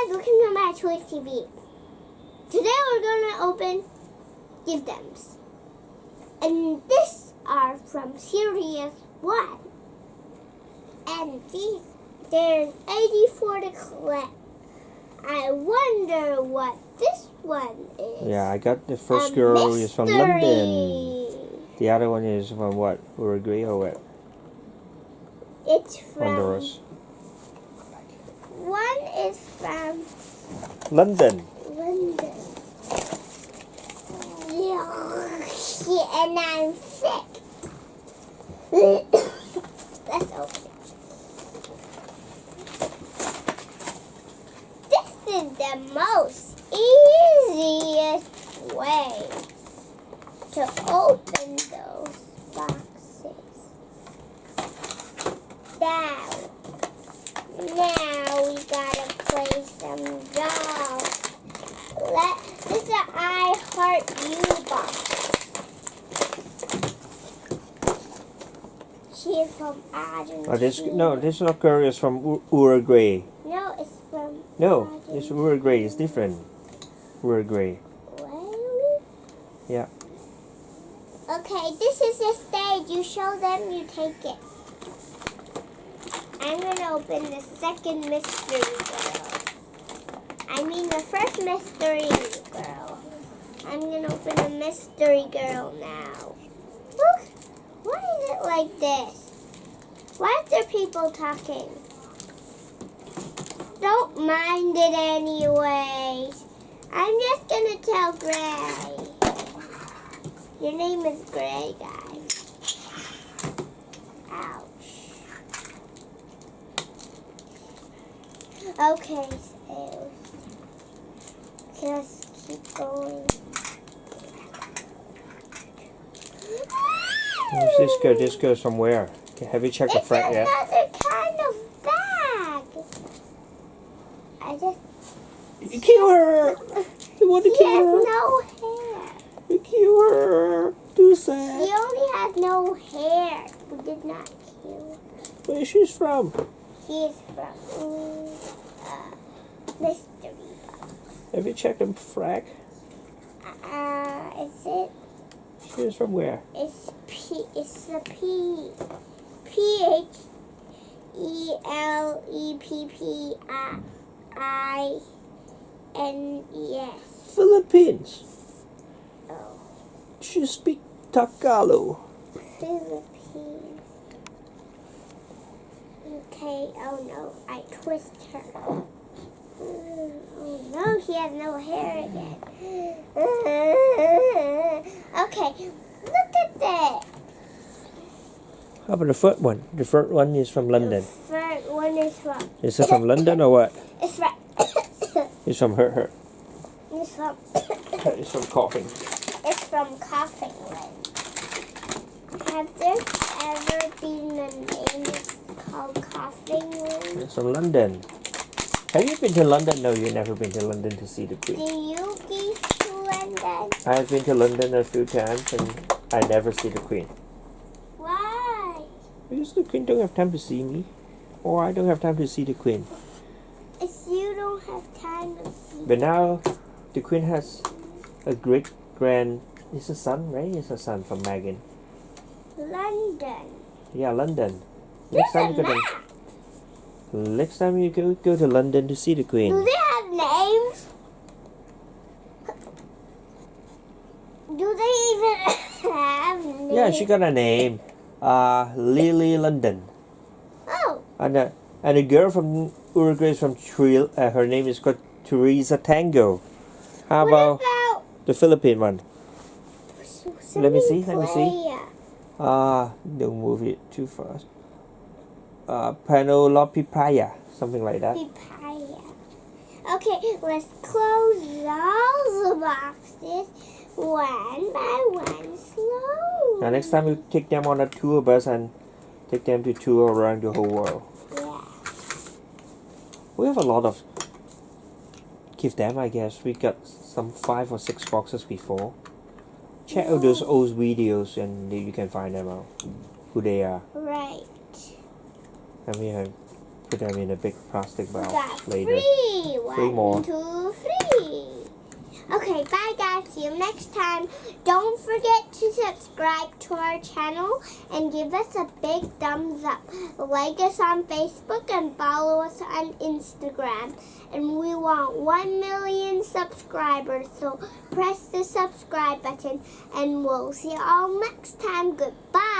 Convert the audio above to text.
guys, welcome to myToyS TV. Today we're gonna open giftems, and these are from Series 1. And there's 84 to collect. I wonder what this one is. Yeah, I got the first girl is from London. The other one is from what? Uruguay or what? It's from Honduras. One is from London. London. Yeah, and I'm sick. Let's open it. This is the most easiest way to open those boxes. Now we gotta play some dolls. This is an I Heart You box. She's from Argentina. This not girl is from Uruguay. No, it's from No, it's Uruguay. It's different. Uruguay. Really? Yeah. Okay, this is the stage. You show them, you take it. I'm gonna open the second mystery girl. I mean the first mystery girl. I'm gonna open the mystery girl now. Look, why is it like this? Why are there people talking? Don't mind it anyways. I'm just gonna tell Gray. Your name is Gray, guys. Ouch. Okay, so just keep going. Who's this girl? This girl's from where? Have you checked the front yet? It's another kind of bag. I just... You kill her! You want to She kill has her? no hair. You kill her! Too sad. She only has no hair. We did not kill her. Where she's from? She is from mystery box. Have you checked the frack? Is it? She's from where? It's a PHELEPPINES. Philippines. Oh, She speak Tagalog. Philippines. Okay, oh no, I twist her. Oh no, she has no hair again. Okay, look at that. How about the first one? The first one is from London. The first one is from... Is it from London or what? It's from... It's from her. It's from... It's from coughing. It's from Coughing Land. Have there ever been a name called Coughing Land? It's from London. Have you been to London? No, you've never been to London to see the Do Queen. you go to London? I have been to London a few times and I never see the Queen. Why? Because the Queen don't have time to see me. Or I don't have time to see the Queen. If you don't have time to see... But now, the Queen has a great grand... It's a son, right? It's a son from Meghan. London. Yeah, London. There's a map. Next time you go to London to see the Queen. Do they have names? Do they even have names? Yeah, she got a name. Lily London. Oh. And a girl from Uruguay is from her name is called Teresa Tango. How What about the Philippine one? Let me see. Playa. Don't move it too fast. Penelope Playa, something like that. Papaya. Okay, let's close all the boxes one by one slowly. Now next time you take them on a tour bus and take them to tour around the whole world. Yeah. We have a lot of giftems, I guess. We got some 5 or 6 boxes before. Check out those old videos and you can find them out. Who they are. Right. And we have put them in a big plastic We bowl got later. 3. Three more. 1, 2, 3. Okay, bye guys. See you next time. Don't forget to subscribe to our channel and give us a big thumbs up. Like us on Facebook and follow us on Instagram. And we want 1 million subscribers. So press the subscribe button and we'll see you all next time. Goodbye.